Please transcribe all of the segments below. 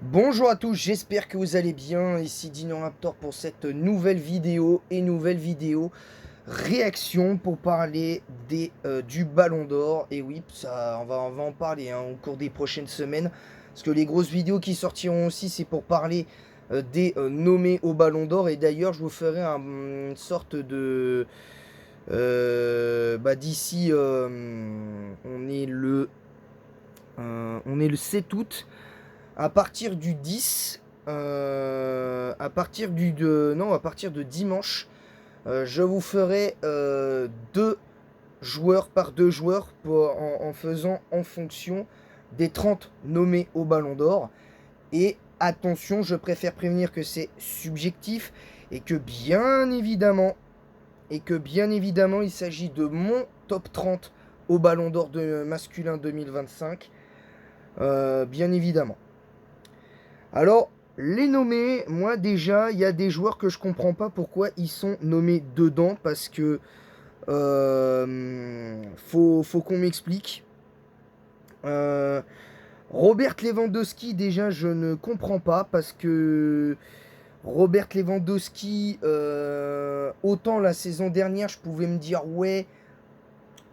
Bonjour à tous, j'espère que vous allez bien. Ici Dino Raptor pour cette nouvelle vidéo réaction pour parler du Ballon d'Or. Et oui, on va en parler au cours des prochaines semaines. Parce que les grosses vidéos qui sortiront aussi, c'est pour parler des nommés au Ballon d'Or. Et d'ailleurs, je vous ferai une sorte de... d'ici, on est le 7 août. À partir du 10, à partir de dimanche, je vous ferai deux joueurs par deux joueurs en faisant en fonction des 30 nommés au Ballon d'Or. Et attention, je préfère prévenir que c'est subjectif et que bien évidemment, il s'agit de mon top 30 au Ballon d'Or de masculin 2025. Bien évidemment. Alors, les nommés, moi déjà, il y a des joueurs que je comprends pas pourquoi ils sont nommés dedans, parce que faut qu'on m'explique. Euh, Robert Lewandowski, déjà, je ne comprends pas, parce que Robert Lewandowski, autant la saison dernière, je pouvais me dire, ouais,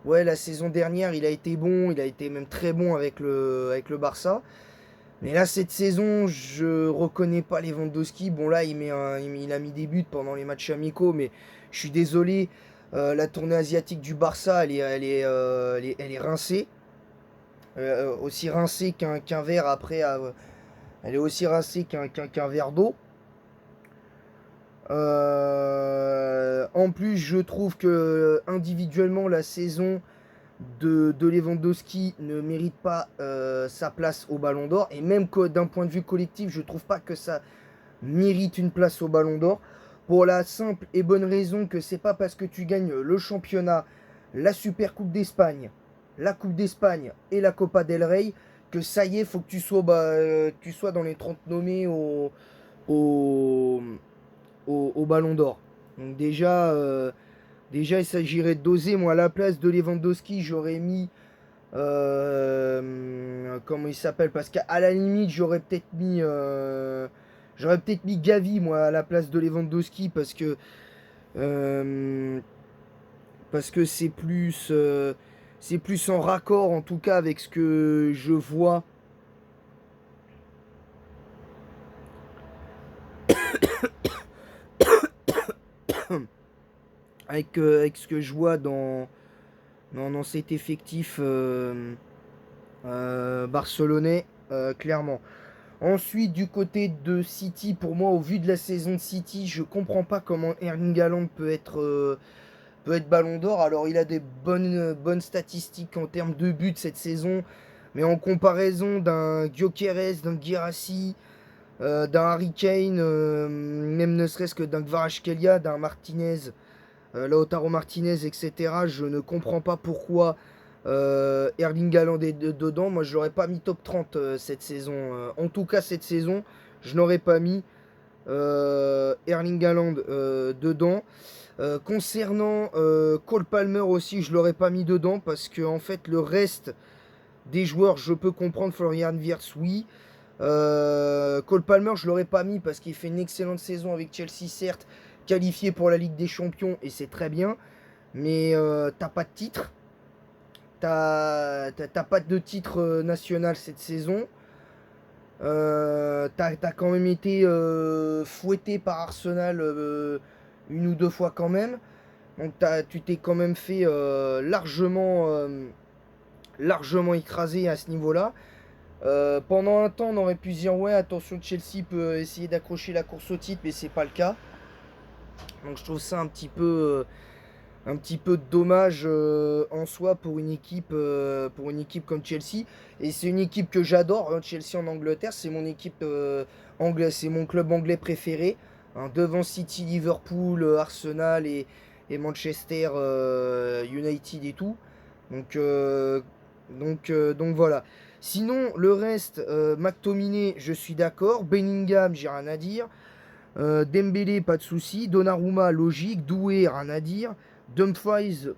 la saison dernière, il a été bon, il a été même très bon avec le Barça. Mais là, cette saison, je reconnais pas Lewandowski. Bon, là, il a mis des buts pendant les matchs amicaux, mais je suis désolé. La tournée asiatique du Barça, elle est rincée. Aussi rincée qu'un verre après. Elle est aussi rincée qu'un verre d'eau. En plus, je trouve que individuellement, la saison de Lewandowski ne mérite pas sa place au Ballon d'Or. Et même que d'un point de vue collectif, je trouve pas que ça mérite une place au Ballon d'Or. Pour la simple et bonne raison que c'est pas parce que tu gagnes le championnat, la Super Coupe d'Espagne, la Coupe d'Espagne et la Copa del Rey que ça y est, faut que tu sois dans les 30 nommés au, au Ballon d'Or. Donc déjà, il s'agirait de doser. Moi, à la place de Lewandowski, j'aurais mis comment il s'appelle, parce qu'à la limite j'aurais peut-être mis Gavi, moi, à la place de Lewandowski, euh, parce que c'est plus en raccord, en tout cas, avec ce que je vois, avec ce que je vois dans cet effectif barcelonais, clairement. Ensuite, du côté de City, pour moi, au vu de la saison de City, je comprends pas comment Erling Haaland peut être Ballon d'Or. Alors, il a des bonnes statistiques en termes de buts cette saison, mais en comparaison d'un Gyökeres, d'un Guirassy, d'un Harry Kane, même ne serait-ce que d'un Kvaratskhelia, d'un Martinez, Lautaro Martinez, etc., je ne comprends pas pourquoi Erling Haaland est dedans. Moi, je l'aurais pas mis top 30 cette saison. En tout cas, cette saison, je n'aurais pas mis Erling Haaland dedans. Concernant Cole Palmer aussi, je l'aurais pas mis dedans parce que en fait, le reste des joueurs, je peux comprendre. Florian Wirtz, oui. Cole Palmer, je l'aurais pas mis parce qu'il fait une excellente saison avec Chelsea, certes, qualifié pour la Ligue des Champions et c'est très bien. Mais t'as pas de titre. T'as pas de titre national cette saison. T'as quand même été fouetté par Arsenal une ou deux fois quand même. Donc tu t'es quand même fait largement écrasé à ce niveau-là. Pendant un temps, on aurait pu se dire ouais, attention, Chelsea peut essayer d'accrocher la course au titre, mais c'est pas le cas. Donc je trouve ça un petit peu dommage en soi pour une équipe comme Chelsea. Et c'est une équipe que j'adore, hein, Chelsea en Angleterre, c'est mon équipe anglaise, c'est mon club anglais préféré, hein, devant City, Liverpool, Arsenal et Manchester United et tout. Donc, euh, donc voilà. Sinon, le reste, McTominay, je suis d'accord. Bellingham, j'ai rien à dire. Dembélé, pas de souci. Donnarumma, logique. Doué, rien à dire. Dumfries,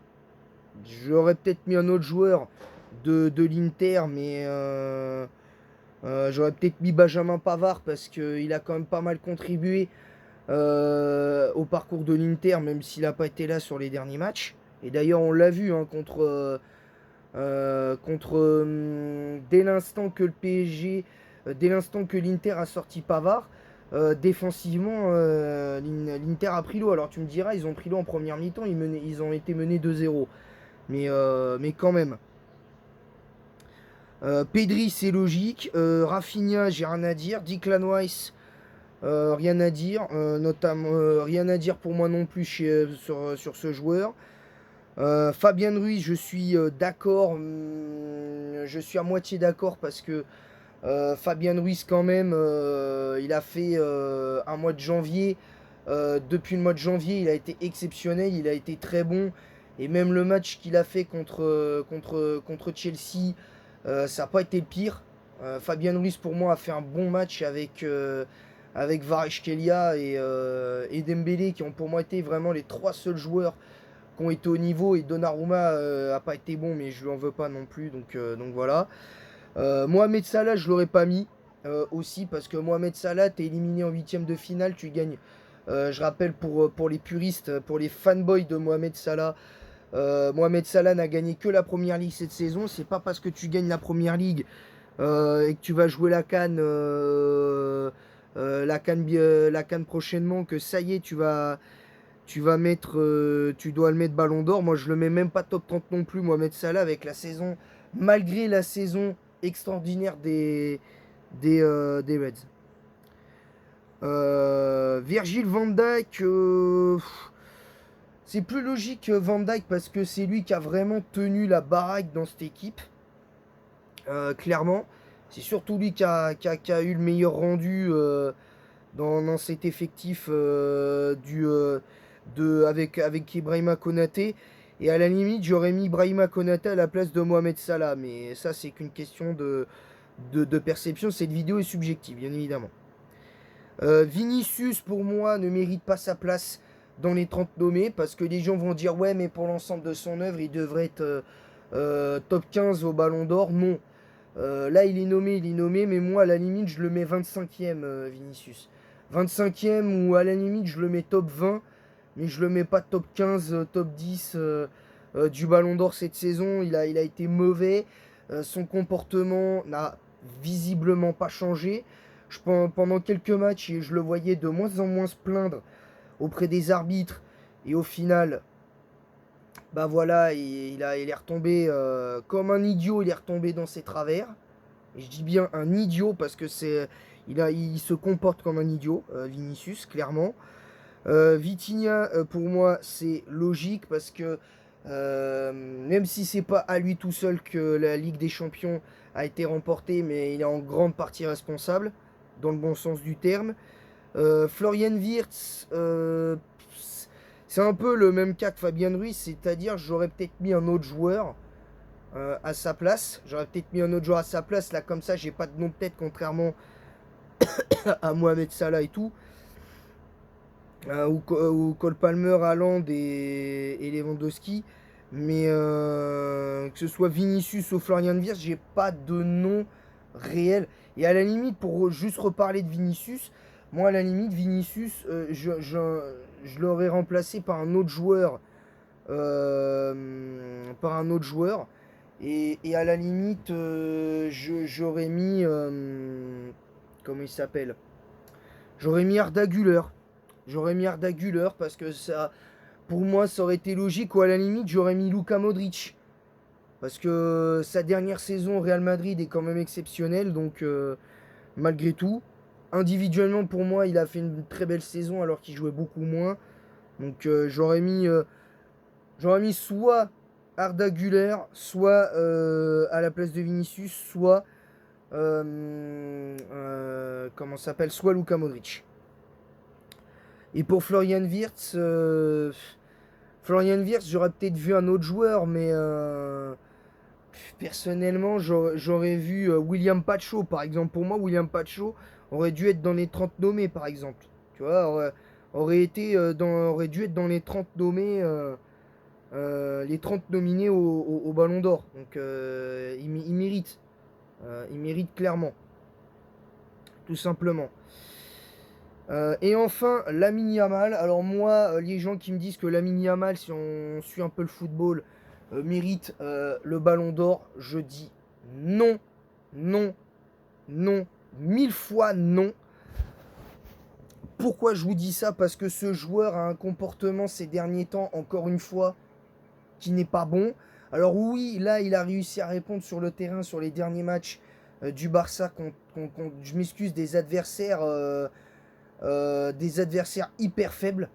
j'aurais peut-être mis un autre joueur de l'Inter, mais J'aurais peut-être mis Benjamin Pavard parce qu'il a quand même pas mal contribué au parcours de l'Inter, même s'il n'a pas été là sur les derniers matchs. Et d'ailleurs, on l'a vu hein, dès l'instant que le PSG, dès l'instant que l'Inter a sorti Pavard, défensivement, l'Inter a pris l'eau. Alors tu me diras, ils ont pris l'eau en première mi-temps, ils ont été menés 2-0. Mais quand même. Pedri, c'est logique. Rafinha, j'ai rien à dire. Declan Rice, rien à dire. Notamment, rien à dire pour moi non plus sur ce joueur. Fabien Ruiz, je suis d'accord. Je suis à moitié d'accord parce que Fabien Ruiz, quand même, il a fait un mois de janvier. Depuis le mois de janvier, il a été exceptionnel. Il a été très bon. Et même le match qu'il a fait contre Chelsea, ça n'a pas été le pire. Fabien Ruiz, pour moi, a fait un bon match avec Kvaratskhelia et Dembélé, qui ont pour moi été vraiment les trois seuls joueurs qui ont été au niveau. Et Donnarumma a pas été bon, mais je lui en veux pas non plus. Donc voilà. Mohamed Salah, je l'aurais pas mis aussi parce que Mohamed Salah, t'es éliminé en huitième de finale, tu gagnes. Je rappelle pour les puristes, pour les fanboys de Mohamed Salah n'a gagné que la première ligue cette saison. C'est pas parce que tu gagnes la première ligue et que tu vas jouer la CAN prochainement que ça y est, tu dois le mettre Ballon d'Or. Moi, je le mets même pas top 30 non plus, Mohamed Salah, avec la saison, malgré la saison extraordinaire des Reds. Virgil van Dijk, c'est plus logique Van Dijk parce que c'est lui qui a vraiment tenu la baraque dans cette équipe. Clairement, c'est surtout lui qui a eu le meilleur rendu dans cet effectif avec Ibrahima Konaté. Et à la limite, j'aurais mis Ibrahima Konaté à la place de Mohamed Salah. Mais ça, c'est qu'une question de perception. Cette vidéo est subjective, bien évidemment. Vinicius, pour moi, ne mérite pas sa place dans les 30 nommés. Parce que les gens vont dire, ouais, mais pour l'ensemble de son œuvre, il devrait être top 15 au Ballon d'Or. Non. Là, il est nommé, mais moi, à la limite, je le mets 25e, Vinicius. 25e ou à la limite, je le mets top 20, mais je le mets pas top 15, top 10 du Ballon d'Or cette saison. Il a été mauvais. Son comportement n'a visiblement pas changé. Pendant quelques matchs, je le voyais de moins en moins se plaindre auprès des arbitres. Et au final, bah voilà, il est retombé comme un idiot, il est retombé dans ses travers. Et je dis bien un idiot parce que il se comporte comme un idiot, Vinicius, clairement. Vitinha, pour moi, c'est logique parce que même si c'est pas à lui tout seul que la Ligue des Champions a été remportée, mais il est en grande partie responsable, dans le bon sens du terme. Florian Wirtz, c'est un peu le même cas que Fabien Ruiz, c'est-à-dire j'aurais peut-être mis un autre joueur à sa place. J'aurais peut-être mis un autre joueur à sa place. Là, comme ça, j'ai pas de nom de tête, contrairement à Mohamed Salah et tout. Ou Cole Palmer, Haaland et Lewandowski. Mais que ce soit Vinicius ou Florian Wirtz, j'ai pas de nom réel. Et à la limite, pour juste reparler de Vinicius, moi, à la limite, Vinicius, je l'aurais remplacé par un autre joueur. Par un autre joueur. Et à la limite, j'aurais mis. Comment il s'appelle? J'aurais mis Arda Güler. J'aurais mis Arda Güler parce que ça, pour moi, ça aurait été logique. Ou à la limite, j'aurais mis Luka Modric. Parce que sa dernière saison au Real Madrid est quand même exceptionnelle. Donc, malgré tout, individuellement, pour moi, il a fait une très belle saison alors qu'il jouait beaucoup moins. Donc, j'aurais mis soit Arda Güler, soit à la place de Vinicius, soit comment ça s'appelle, soit Luka Modric. Et pour Florian Wirtz, j'aurais peut-être vu un autre joueur, mais personnellement, j'aurais vu William Pacho, par exemple. Pour moi, William Pacho aurait dû être dans les 30 nommés, par exemple. Tu vois, aurait dû être dans les 30 nommés. Les 30 nominés au Ballon d'Or. Donc il mérite. Il mérite clairement. tout simplement. Et enfin, Lamine Yamal. Alors moi, les gens qui me disent que Lamine Yamal, si on suit un peu le football, mérite le ballon d'or, je dis non, non, non, 1000 fois non. Pourquoi je vous dis ça? Parce que ce joueur a un comportement ces derniers temps, encore une fois, qui n'est pas bon. Alors oui, là, il a réussi à répondre sur le terrain, sur les derniers matchs du Barça, je m'excuse, des adversaires hyper faibles.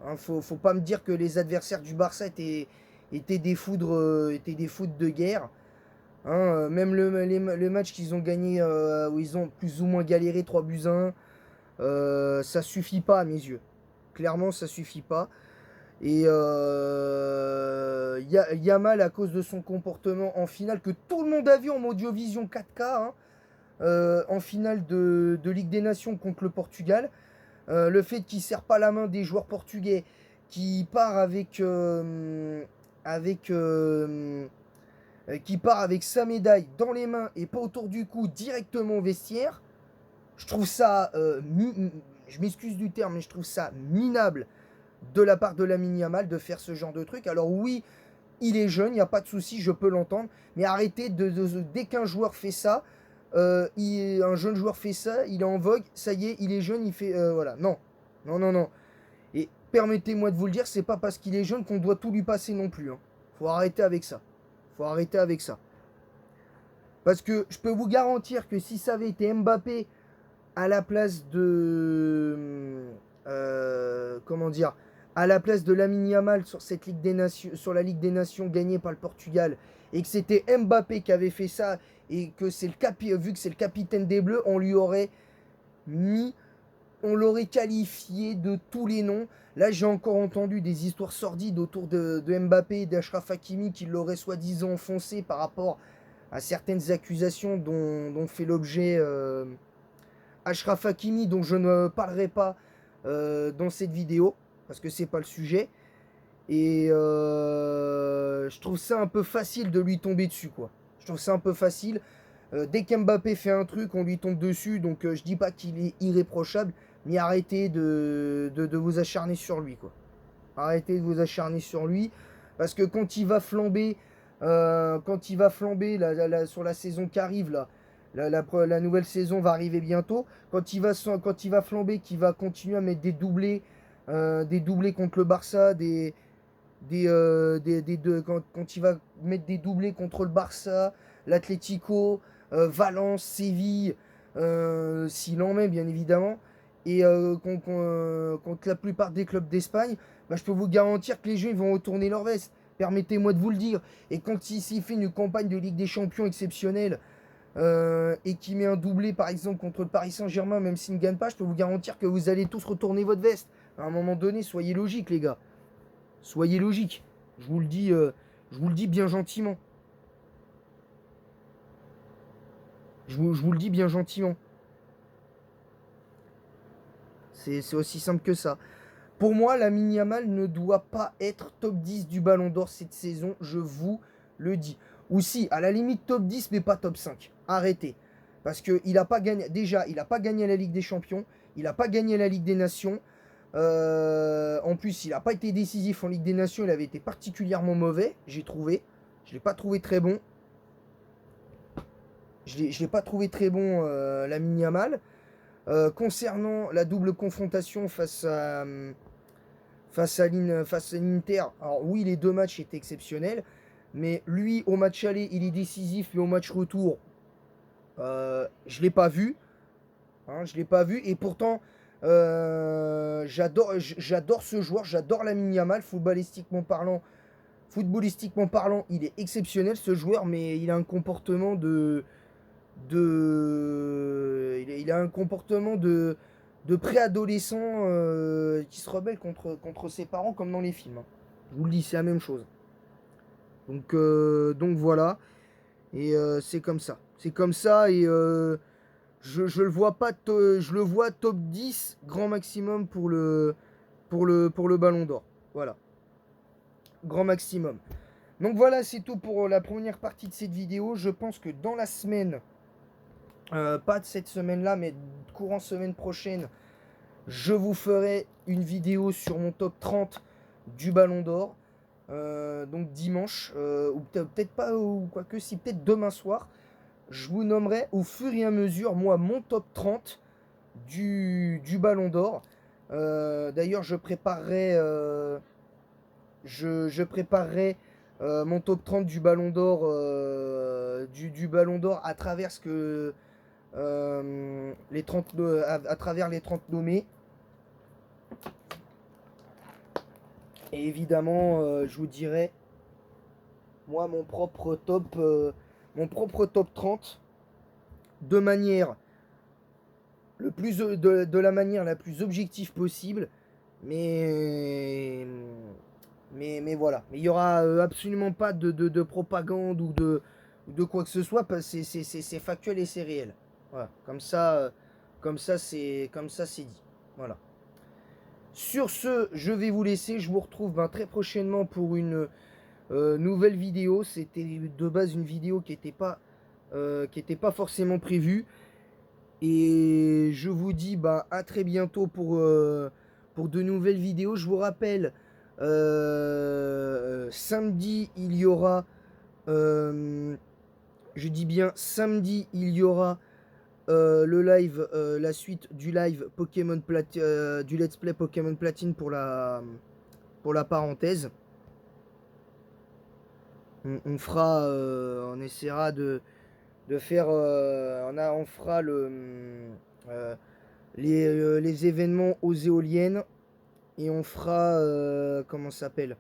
Hein, faut pas me dire que les adversaires du Barça étaient des foudres de guerre. Hein, même le match qu'ils ont gagné, où ils ont plus ou moins galéré 3-1, ça suffit pas à mes yeux. Clairement, ça suffit pas. Et Yamal, à cause de son comportement en finale, que tout le monde a vu en Audiovision 4K, hein, en finale de Ligue des Nations contre le Portugal, le fait qu'il ne serre pas la main des joueurs portugais, qui part qui part avec sa médaille dans les mains et pas autour du cou, directement au vestiaire, je trouve ça, je m'excuse du terme, mais je trouve ça minable de la part de Lamine Yamal de faire ce genre de truc. Alors oui, il est jeune, il n'y a pas de souci, je peux l'entendre, mais arrêtez dès qu'un joueur fait ça, un jeune joueur fait ça, il est en vogue, ça y est, il est jeune, il fait, voilà, non, non, non, non. Et permettez-moi de vous le dire, c'est pas parce qu'il est jeune qu'on doit tout lui passer non plus. Hein. Faut arrêter avec ça. Faut arrêter avec ça. Parce que je peux vous garantir que si ça avait été Mbappé à la place de, comment dire, à la place de Lamine Yamal sur cette Ligue des Nations, sur la Ligue des Nations gagnée par le Portugal, et que c'était Mbappé qui avait fait ça, et que c'est vu que c'est le capitaine des Bleus, on l'aurait qualifié de tous les noms. Là, j'ai encore entendu des histoires sordides autour de Mbappé et d'Achraf Hakimi qui l'auraient soi-disant enfoncé par rapport à certaines accusations dont fait l'objet Achraf Hakimi, dont je ne parlerai pas dans cette vidéo, parce que c'est pas le sujet. Et je trouve ça un peu facile de lui tomber dessus, quoi. Je trouve ça un peu facile. Dès qu'Mbappé fait un truc, on lui tombe dessus. Donc je dis pas qu'il est irréprochable, mais arrêtez de vous acharner sur lui, quoi. Arrêtez de vous acharner sur lui. Parce que quand il va flamber, sur la saison qui arrive, là, la nouvelle saison va arriver bientôt. Quand il va flamber, qu'il va continuer à mettre des doublés contre le Barça, quand il va mettre des doublés contre le Barça, l'Atlético, Valence, Séville, s'il en met bien évidemment, et contre la plupart des clubs d'Espagne, bah, je peux vous garantir que les jeux ils vont retourner leur veste. Permettez-moi de vous le dire. Et quand il fait une campagne de Ligue des Champions exceptionnelle, et qui met un doublé par exemple contre le Paris Saint-Germain, même s'il ne gagne pas, je peux vous garantir que vous allez tous retourner votre veste. À un moment donné, soyez logiques les gars. Soyez logiques. Je vous le dis bien gentiment. Je vous le dis bien gentiment. C'est aussi simple que ça. Pour moi, Lamine Yamal ne doit pas être top 10 du Ballon d'Or cette saison, je vous le dis. Ou si, à la limite top 10, mais pas top 5. Arrêtez. Parce qu'il n'a pas gagné. Déjà, il n'a pas gagné la Ligue des Champions. Il n'a pas gagné la Ligue des Nations. En plus, il n'a pas été décisif en Ligue des Nations. Il avait été particulièrement mauvais, j'ai trouvé. Je ne l'ai pas trouvé très bon. Je ne l'ai pas trouvé très bon, Lamine Yamal. Concernant la double confrontation face à l'Inter, alors oui, les deux matchs étaient exceptionnels, mais lui, au match aller, il est décisif, mais au match retour, je ne l'ai pas vu. Hein, je l'ai pas vu, et pourtant, j'adore ce joueur, j'adore Lamine Yamal, footballistiquement parlant, il est exceptionnel ce joueur, mais il a un comportement il a un comportement de préadolescent qui se rebelle contre ses parents comme dans les films. Hein. Je vous le dis, c'est la même chose. Donc voilà. Et c'est comme ça. C'est comme ça. Et je le vois pas. Je le vois top 10 grand maximum pour le Ballon d'Or. Voilà. Grand maximum. Donc voilà, c'est tout pour la première partie de cette vidéo. Je pense que dans la semaine, Pas de cette semaine-là, mais courant semaine prochaine, je vous ferai une vidéo sur mon top 30 du Ballon d'Or. Donc dimanche, ou peut-être pas, ou quoique si, peut-être demain soir, je vous nommerai au fur et à mesure, moi, mon top 30 du Ballon d'Or. D'ailleurs, je préparerai mon top 30 du Ballon d'Or du Ballon d'Or à travers ce que les 30 à travers les 30 nommés. Et évidemment, je vous dirai moi mon propre top 30 de manière de la manière la plus objective possible. Mais mais voilà. Mais il y aura absolument pas de propagande ou de quoi que ce soit. C'est factuel et c'est réel. Voilà. Comme ça c'est dit. Voilà. Sur ce, je vais vous laisser. Je vous retrouve très prochainement pour une nouvelle vidéo. C'était de base une vidéo qui était pas forcément prévue. Et je vous dis à très bientôt pour de nouvelles vidéos. Je vous rappelle, samedi, il y aura, je dis bien samedi, il y aura le live, la suite du live du Let's Play Pokémon Platine pour la parenthèse. On fera, on essaiera de faire, on fera euh, les événements aux éoliennes et on fera, comment ça s'appelle?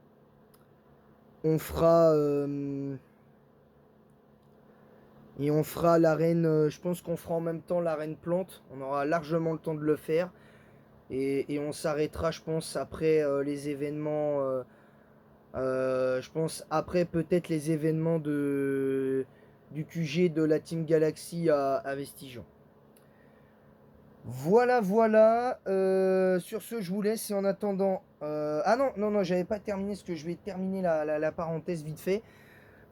On fera, et on fera l'arène, je pense qu'on fera en même temps l'arène plante, on aura largement le temps de le faire. Et on s'arrêtera, je pense, après les événements, je pense, après peut-être les événements du QG de la Team Galaxy à Vestigion. Voilà, voilà. Sur ce, je vous laisse. Et en attendant. Ah non, non, non, j'avais pas terminé ce que je vais terminer la parenthèse vite fait.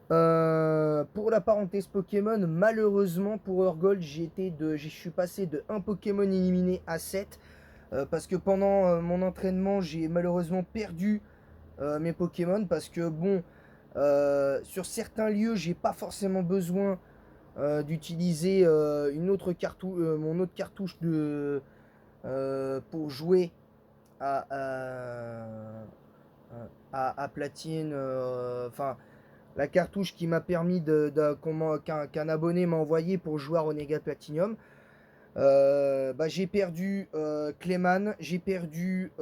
Pour la parenthèse Pokémon, malheureusement pour Urgold, je suis passé de 1 Pokémon éliminé à 7. Parce que pendant mon entraînement, j'ai malheureusement perdu mes Pokémon. Parce que bon, sur certains lieux, j'ai pas forcément besoin d'utiliser mon autre cartouche pour jouer à, à Platine. Enfin, la cartouche qui m'a permis qu'un abonné m'a envoyé pour jouer à Renegade Platinum. J'ai perdu Clayman, j'ai perdu.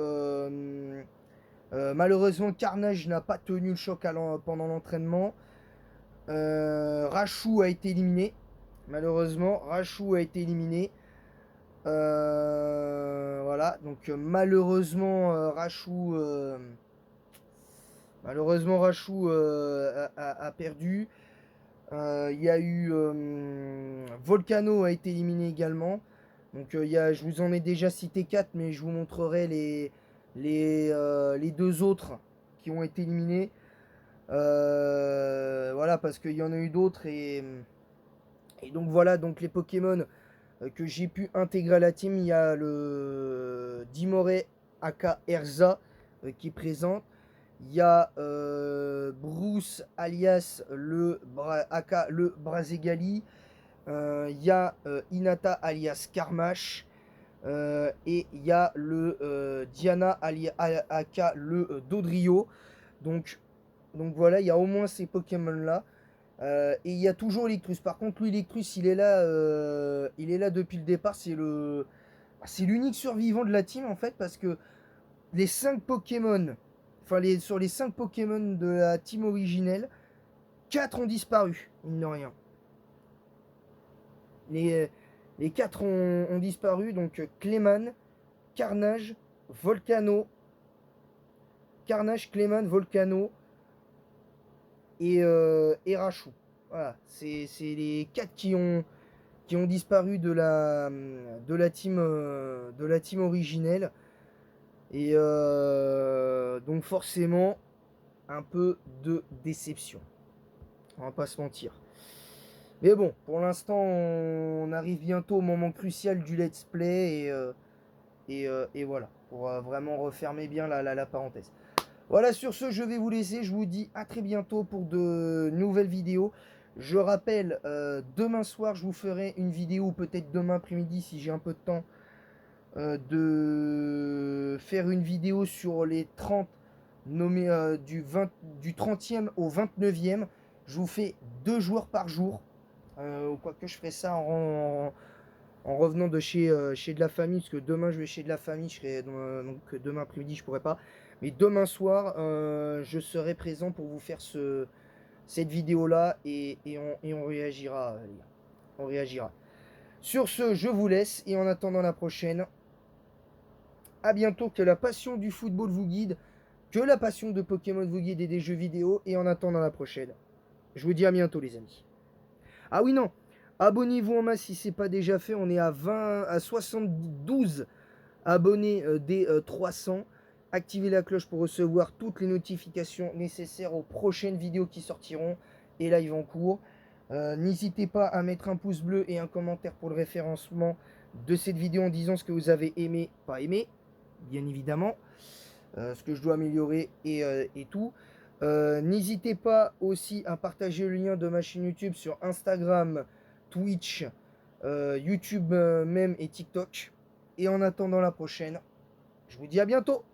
Malheureusement, Carnage n'a pas tenu le choc pendant l'entraînement. Rachou a été éliminé. Malheureusement, Rachou a été éliminé. Voilà, donc malheureusement Rachou a perdu. Il y a eu Volcano a été éliminé également. Donc je vous en ai déjà cité 4, mais je vous montrerai les deux autres qui ont été éliminés. Voilà, parce qu'il y en a eu d'autres et donc voilà, donc les Pokémon que j'ai pu intégrer à la team, il y a le Dimoré aka Erza qui est présent. Il y a Bruce alias aka le Brazegali. Il y a Hinata alias Karmash. Et il y a le Diana aka le Dodrio. Donc, donc voilà, il y a au moins ces Pokémon là. Et il y a toujours Electrus. Par contre, lui, Electrus, il est là depuis le départ. C'est l'unique survivant de la team en fait, parce que les 5 Pokémon, sur les 5 Pokémon de la team originelle, 4 ont disparu, mine de rien. Les, les 4 ont disparu, donc Clayman, Carnage, Volcano, Volcano et Rachou. Voilà, c'est les 4 qui ont disparu de la team originelle. Et donc forcément, un peu de déception. On va pas se mentir. Mais bon, pour l'instant, on arrive bientôt au moment crucial du let's play et voilà, pour vraiment refermer bien la parenthèse. Voilà, sur ce, je vais vous laisser. Je vous dis à très bientôt pour de nouvelles vidéos. Je rappelle, demain soir, je vous ferai une vidéo, ou peut-être demain après-midi si j'ai un peu de temps, de faire une vidéo sur les 30 nommés du 30e au 29e. Je vous fais 2 joueurs par jour. Ou quoi que je ferai ça en revenant de chez de la famille, parce que demain je vais chez de la famille, je serai, donc demain après-midi je pourrai pas. Mais demain soir, je serai présent pour vous faire cette vidéo-là et on réagira, les gars. On réagira. Sur ce, je vous laisse et en attendant la prochaine, à bientôt, que la passion du football vous guide, que la passion de Pokémon vous guide et des jeux vidéo et en attendant la prochaine. Je vous dis à bientôt les amis. Ah oui non, abonnez-vous en masse si ce n'est pas déjà fait, on est à 72 abonnés des 300. Activez la cloche pour recevoir toutes les notifications nécessaires aux prochaines vidéos qui sortiront et live en cours. N'hésitez pas à mettre un pouce bleu et un commentaire pour le référencement de cette vidéo en disant ce que vous avez aimé, pas aimé, bien évidemment, ce que je dois améliorer et tout. N'hésitez pas aussi à partager le lien de ma chaîne YouTube sur Instagram, Twitch, YouTube même et TikTok. Et en attendant la prochaine, je vous dis à bientôt.